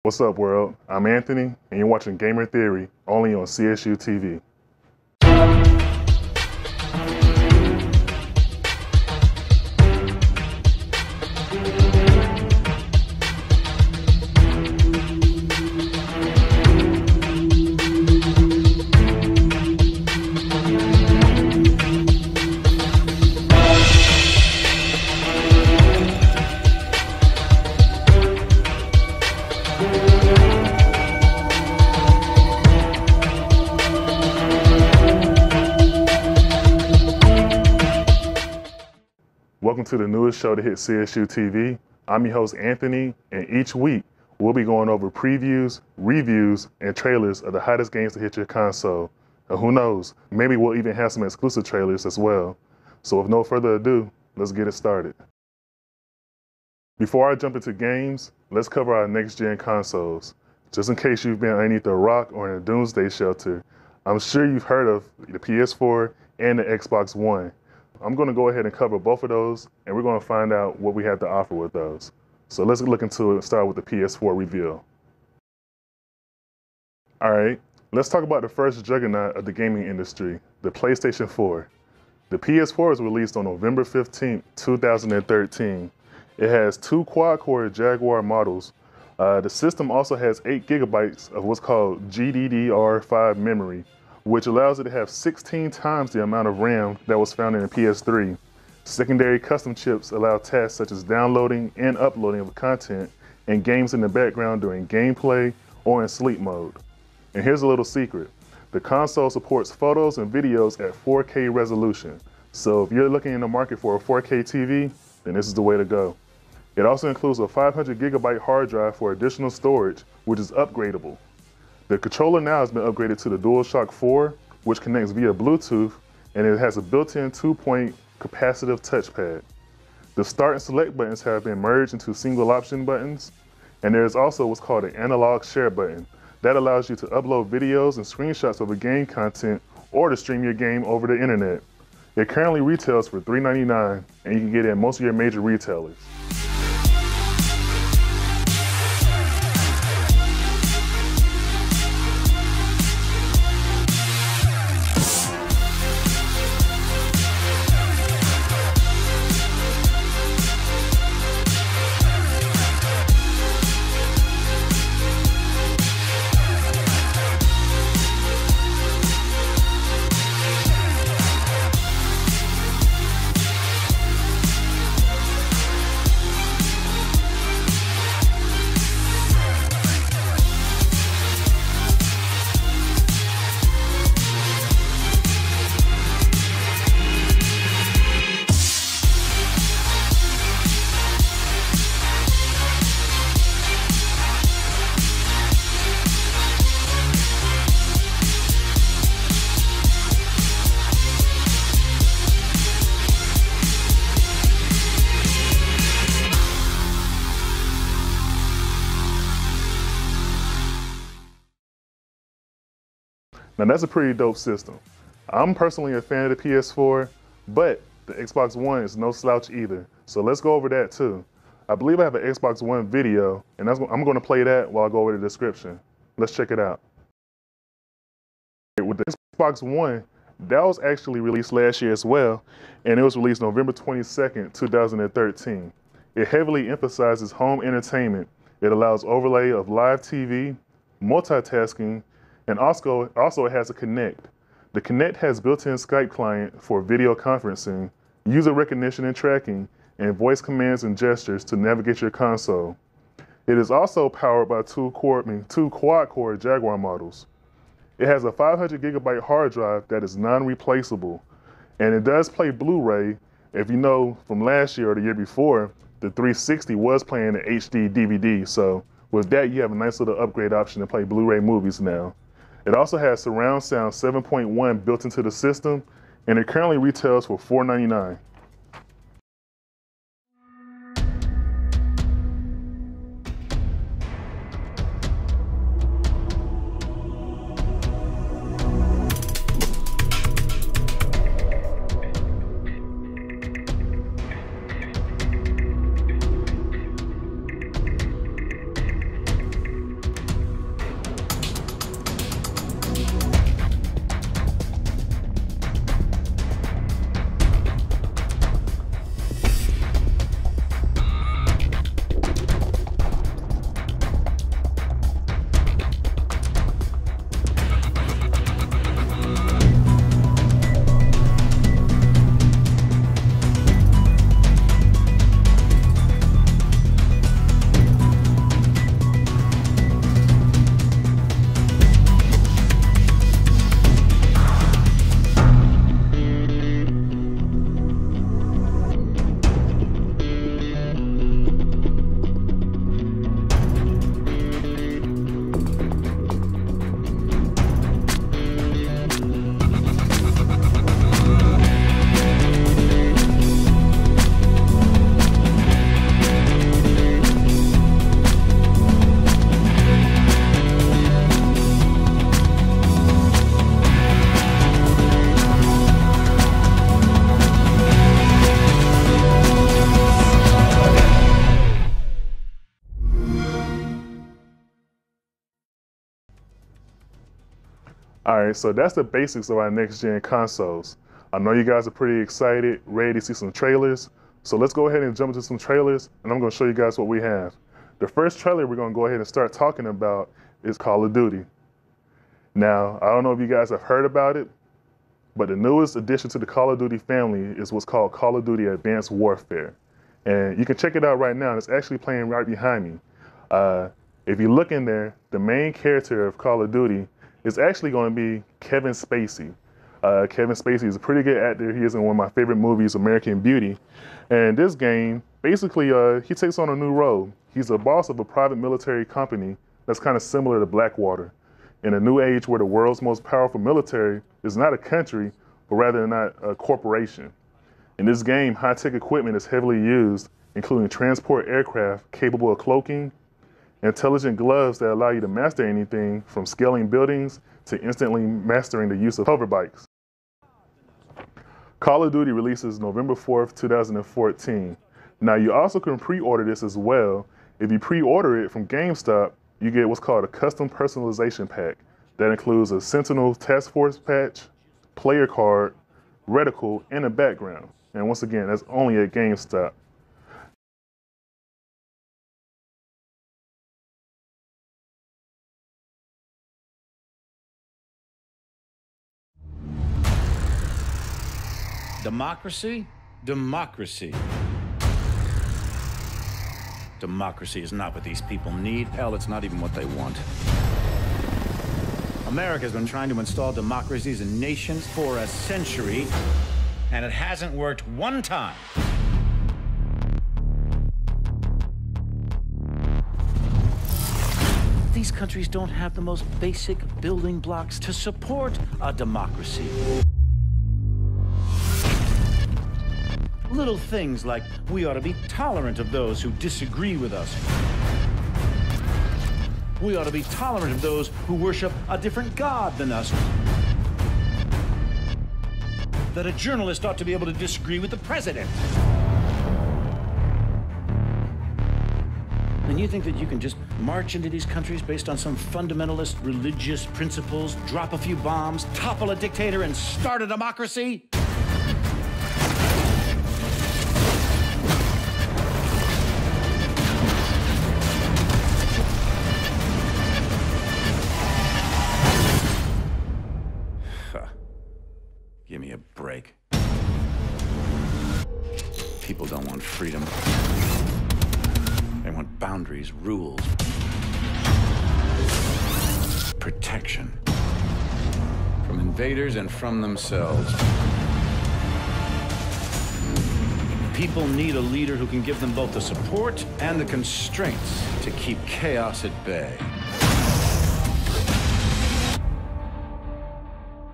What's up, world? I'm Anthony, and you're watching Gamer Theory, only on CSU TV. Welcome to the newest show to hit CSU TV. I'm your host, Anthony, and each week we'll be going over previews, reviews, and trailers of the hottest games to hit your console. And who knows, maybe we'll even have some exclusive trailers as well. So with no further ado, let's get it started. Before I jump into games, let's cover our next-gen consoles. Just in case you've been underneath a rock or in a doomsday shelter, I'm sure you've heard of the PS4 and the Xbox One. I'm going to go ahead and cover both of those, and we're going to find out what we have to offer with those. So let's look into it and start with the PS4 reveal. All right, let's talk about the first juggernaut of the gaming industry, the PlayStation 4. The PS4 was released on November 15, 2013. It has two quad-core Jaguar models. The system also has 8 gigabytes of what's called GDDR5 memory, which allows it to have 16 times the amount of RAM that was found in the PS3. Secondary custom chips allow tasks such as downloading and uploading of content and games in the background during gameplay or in sleep mode. And here's a little secret. The console supports photos and videos at 4K resolution. So if you're looking in the market for a 4K TV, then this is the way to go. It also includes a 500 gigabyte hard drive for additional storage, which is upgradable. The controller now has been upgraded to the DualShock 4, which connects via Bluetooth, and it has a built-in 2-point capacitive touchpad. The start and select buttons have been merged into single option buttons, and there is also what's called an analog share button. That allows you to upload videos and screenshots of a game content or to stream your game over the internet. It currently retails for $399, and you can get it at most of your major retailers. Now that's a pretty dope system. I'm personally a fan of the PS4, but the Xbox One is no slouch either. So let's go over that too. I believe I have an Xbox One video, and I'm going to play that while I go over the description. Let's check it out. With the Xbox One, that was actually released last year as well, and it was released November 22nd, 2013. It heavily emphasizes home entertainment. It allows overlay of live TV, multitasking, and also it has a Kinect. The Kinect has built-in Skype client for video conferencing, user recognition and tracking, and voice commands and gestures to navigate your console. It is also powered by two quad-core Jaguar models. It has a 500 gigabyte hard drive that is non-replaceable, and it does play Blu-ray. If you know from last year or the year before, the 360 was playing the HD DVD, so with that you have a nice little upgrade option to play Blu-ray movies now. It also has surround sound 7.1 built into the system, and it currently retails for $499. All right, so that's the basics of our next-gen consoles. I know you guys are pretty excited, ready to see some trailers. So let's go ahead and jump into some trailers, and I'm gonna show you guys what we have. The first trailer we're gonna go ahead and start talking about is Call of Duty. Now, I don't know if you guys have heard about it, but the newest addition to the Call of Duty family is what's called Call of Duty Advanced Warfare. And you can check it out right now. It's actually playing right behind me. If you look in there, the main character of Call of Duty is actually going to be Kevin Spacey. Kevin Spacey is a pretty good actor. He is in one of my favorite movies, American Beauty. And this game, basically, he takes on a new role. He's a boss of a private military company that's kind of similar to Blackwater. In a new age where the world's most powerful military is not a country, but rather not a corporation. In this game, high-tech equipment is heavily used, including transport aircraft capable of cloaking, intelligent gloves that allow you to master anything from scaling buildings to instantly mastering the use of hover bikes. Call of Duty releases November 4th, 2014. Now you also can pre-order this as well. If you pre-order it from GameStop, you get what's called a custom personalization pack. That includes a Sentinel Task Force patch, player card, reticle, and a background. And once again, that's only at GameStop. Democracy? Democracy. Democracy is not what these people need. Hell, it's not even what they want. America's been trying to install democracies in nations for a century, and it hasn't worked one time. These countries don't have the most basic building blocks to support a democracy. Little things like we ought to be tolerant of those who disagree with us. We ought to be tolerant of those who worship a different God than us. That a journalist ought to be able to disagree with the president. And you think that you can just march into these countries based on some fundamentalist religious principles, drop a few bombs, topple a dictator, and start a democracy? Give me a break. People don't want freedom. They want boundaries, rules, protection from invaders and from themselves. People need a leader who can give them both the support and the constraints to keep chaos at bay.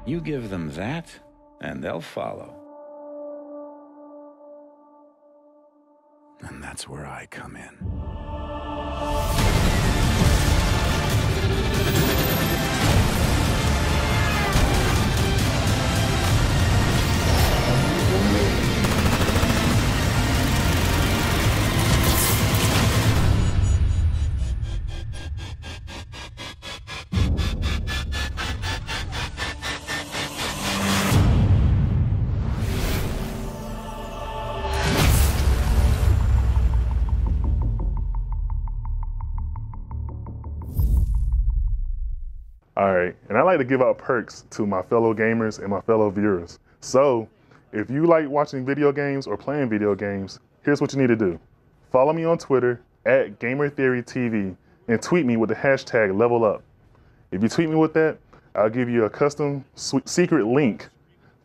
You give them that, and they'll follow. And that's where I come in. All right, and I like to give out perks to my fellow gamers and my fellow viewers. So if you like watching video games or playing video games, here's what you need to do. Follow me on Twitter at GamerTheoryTV and tweet me with the hashtag #LevelUp. If you tweet me with that, I'll give you a custom secret link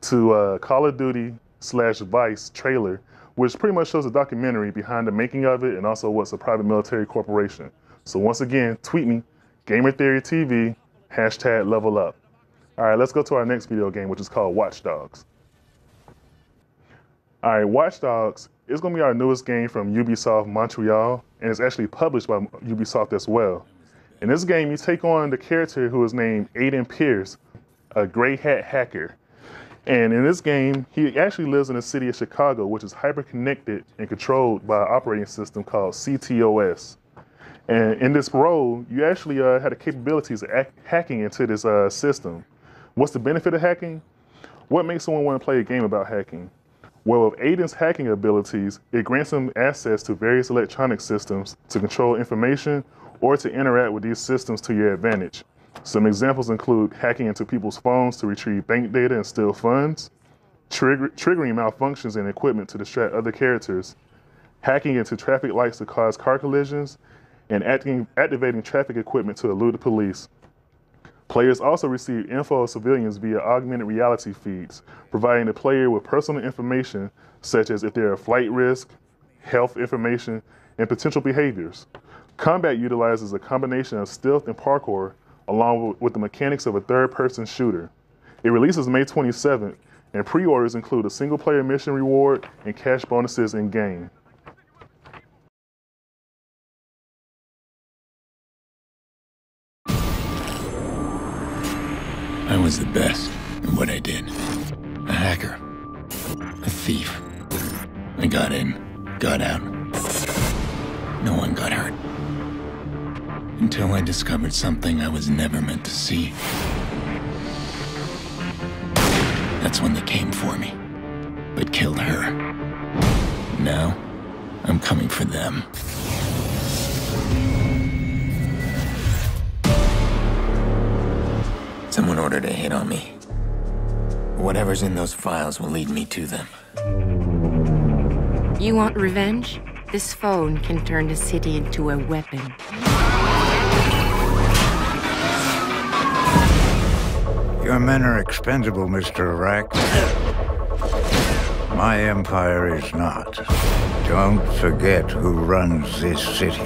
to Call of Duty/Vice trailer, which pretty much shows the documentary behind the making of it and also what's a private military corporation. So once again, tweet me, GamerTheoryTV, hashtag #LevelUp. All right, let's go to our next video game, which is called Watch Dogs. All right, Watch Dogs is gonna be our newest game from Ubisoft Montreal, and it's actually published by Ubisoft as well. In this game, you take on the character who is named Aiden Pierce, a gray hat hacker. And in this game, he actually lives in the city of Chicago, which is hyper-connected and controlled by an operating system called CTOS. And in this role, you actually had the capabilities of hacking into this system. What's the benefit of hacking? What makes someone want to play a game about hacking? Well, with Aiden's hacking abilities, it grants him access to various electronic systems to control information or to interact with these systems to your advantage. Some examples include hacking into people's phones to retrieve bank data and steal funds, triggering malfunctions in equipment to distract other characters, hacking into traffic lights to cause car collisions, and activating traffic equipment to elude the police. Players also receive info of civilians via augmented reality feeds, providing the player with personal information such as if they're at flight risk, health information, and potential behaviors. Combat utilizes a combination of stealth and parkour along with the mechanics of a third-person shooter. It releases May 27th, and pre-orders include a single-player mission reward and cash bonuses in-game. I was the best at what I did. A hacker. A thief. I got in, got out. No one got hurt. Until I discovered something I was never meant to see. That's when they came for me, but killed her. Now, I'm coming for them. Someone ordered a hit on me. Whatever's in those files will lead me to them. You want revenge? This phone can turn the city into a weapon. Your men are expendable, Mr. Iraq. My empire is not. Don't forget who runs this city.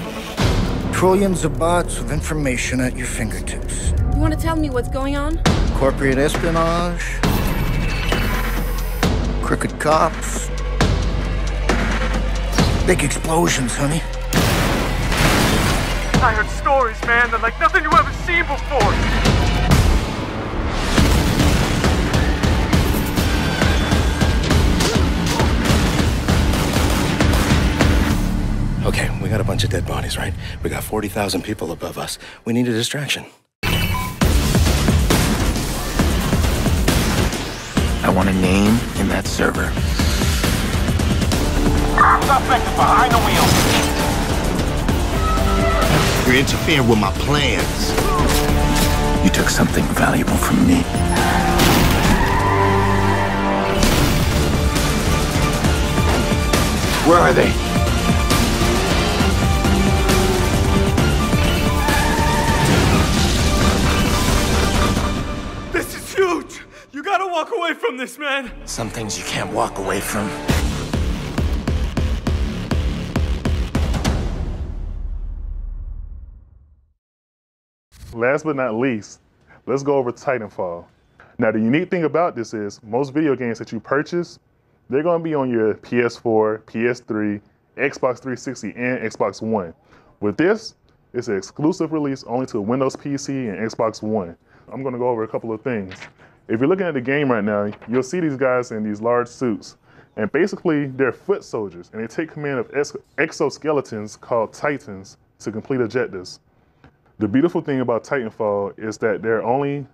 Trillions of bots with information at your fingertips. You want to tell me what's going on? Corporate espionage, crooked cops, big explosions, honey. I heard stories, man, that like nothing you ever seen before. Okay, we got a bunch of dead bodies, right? We got 40,000 people above us. We need a distraction. I want a name in that server. Suspect behind the wheel. You're interfering with my plans. You took something valuable from me. Where are they? This is huge. You gotta walk away from this, man. Some things you can't walk away from. Last but not least, let's go over Titanfall. Now, the unique thing about this is most video games that you purchase, they're going to be on your PS4, PS3, Xbox 360, and Xbox One. With this, it's an exclusive release only to Windows PC and Xbox One. I'm going to go over a couple of things. If you're looking at the game right now, you'll see these guys in these large suits. And basically, they're foot soldiers, and they take command of exoskeletons called Titans to complete objectives. The beautiful thing about Titanfall is that they're only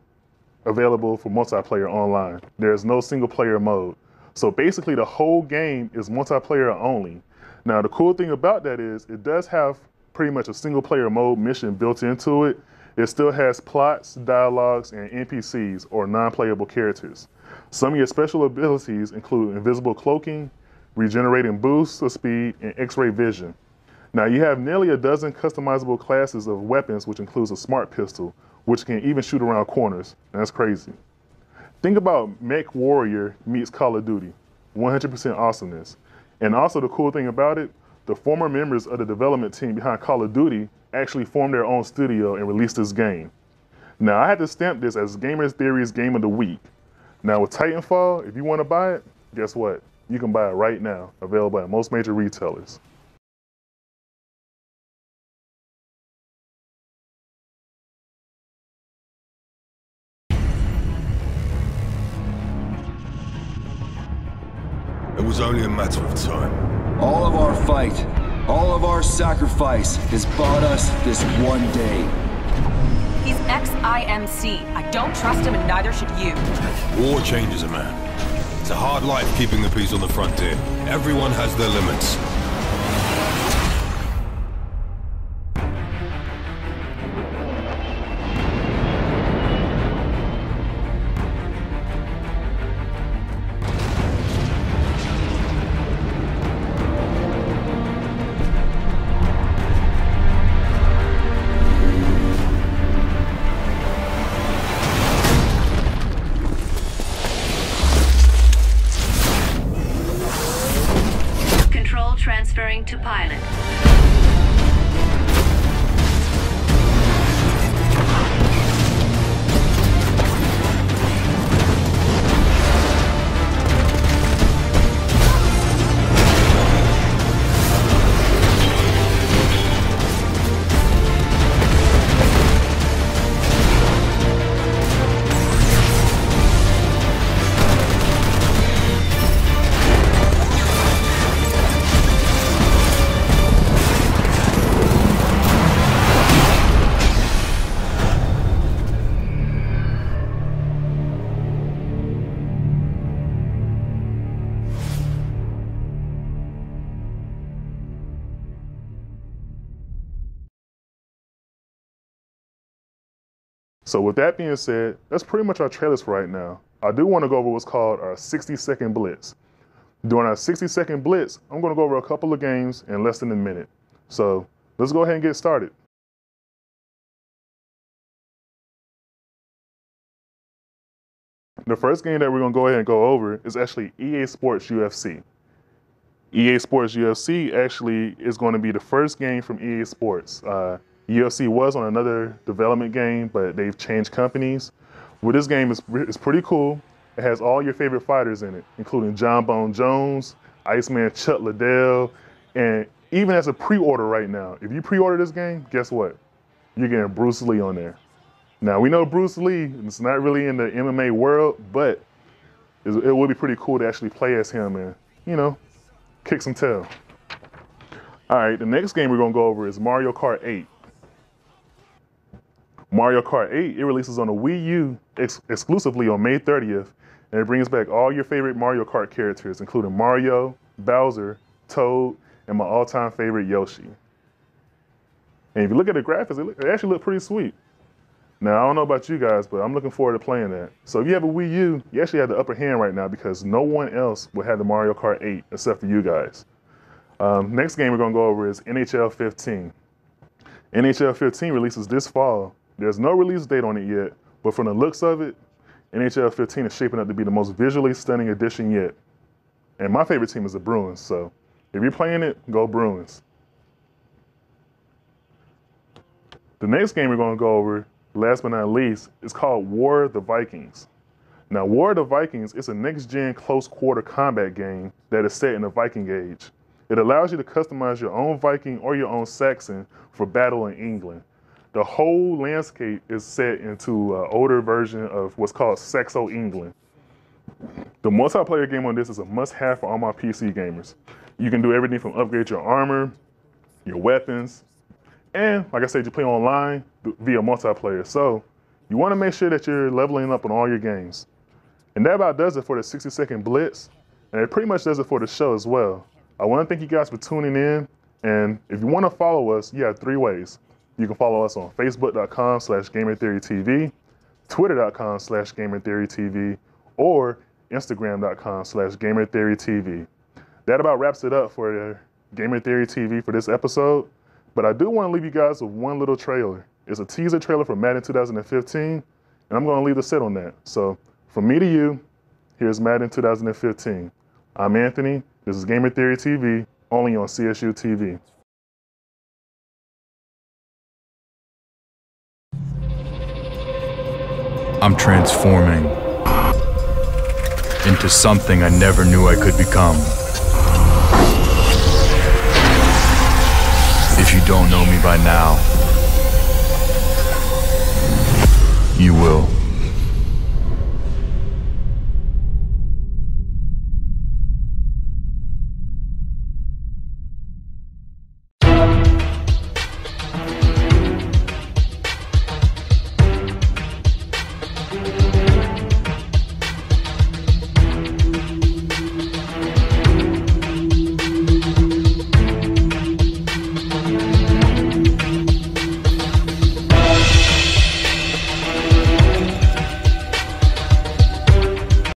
available for multiplayer online. There's no single player mode. So basically the whole game is multiplayer only. Now the cool thing about that is it does have pretty much a single player mode mission built into it. It still has plots, dialogues, and NPCs or non-playable characters. Some of your special abilities include invisible cloaking, regenerating boosts of speed, and X-ray vision. Now you have nearly a dozen customizable classes of weapons, which includes a smart pistol, which can even shoot around corners. That's crazy. Think about Mech Warrior meets Call of Duty. 100% awesomeness. And also the cool thing about it, the former members of the development team behind Call of Duty actually formed their own studio and released this game. Now I had to stamp this as Gamer Theory's Game of the Week. Now with Titanfall, if you want to buy it, guess what? You can buy it right now, available at most major retailers. It was only a matter of time. All of our fight, all of our sacrifice has bought us this one day. He's ex-IMC. I don't trust him and neither should you. War changes a man. It's a hard life keeping the peace on the frontier. Everyone has their limits. Transferring to pilot. So with that being said, that's pretty much our trailers for right now. I do want to go over what's called our 60-second blitz. During our 60-second blitz, I'm going to go over a couple of games in less than a minute. So let's go ahead and get started. The first game that we're going to go ahead and go over is actually EA Sports UFC. EA Sports UFC actually is going to be the first game from EA Sports. UFC was on another development game, but they've changed companies. Well, this game is pretty cool. It has all your favorite fighters in it, including John Bone Jones, Iceman Chuck Liddell, and even as a pre-order right now, if you pre-order this game, guess what? You're getting Bruce Lee on there. Now, we know Bruce Lee, it's not really in the MMA world, but it would be pretty cool to actually play as him and, you know, kick some tail. All right, the next game we're gonna go over is Mario Kart 8. Mario Kart 8, it releases on the Wii U exclusively on May 30th, and it brings back all your favorite Mario Kart characters, including Mario, Bowser, Toad, and my all-time favorite, Yoshi. And if you look at the graphics, it actually looks pretty sweet. Now, I don't know about you guys, but I'm looking forward to playing that. So if you have a Wii U, you actually have the upper hand right now because no one else will have the Mario Kart 8 except for you guys. Next game we're gonna go over is NHL 15. NHL 15 releases this fall. There's no release date on it yet, but from the looks of it, NHL 15 is shaping up to be the most visually stunning edition yet. And my favorite team is the Bruins, so if you're playing it, go Bruins. The next game we're gonna go over, last but not least, is called War of the Vikings. Now, War of the Vikings is a next-gen close quarter combat game that is set in the Viking Age. It allows you to customize your own Viking or your own Saxon for battle in England. The whole landscape is set into an older version of what's called Saxo England. The multiplayer game on this is a must-have for all my PC gamers. You can do everything from upgrade your armor, your weapons, and like I said, you play online via multiplayer. So you want to make sure that you're leveling up on all your games. And that about does it for the 60-second blitz, and it pretty much does it for the show as well. I want to thank you guys for tuning in, and if you want to follow us, you have 3 ways. You can follow us on Facebook.com/GamerTheoryTV, Twitter.com/GamerTheoryTV, or Instagram.com/GamerTheoryTV. That about wraps it up for Gamer Theory TV for this episode, but I do want to leave you guys with one little trailer. It's a teaser trailer for Madden 2015, and I'm going to leave the set on that. So from me to you, here's Madden 2015. I'm Anthony. This is Gamer Theory TV, only on CSU TV. I'm transforming into something I never knew I could become. If you don't know me by now, you will.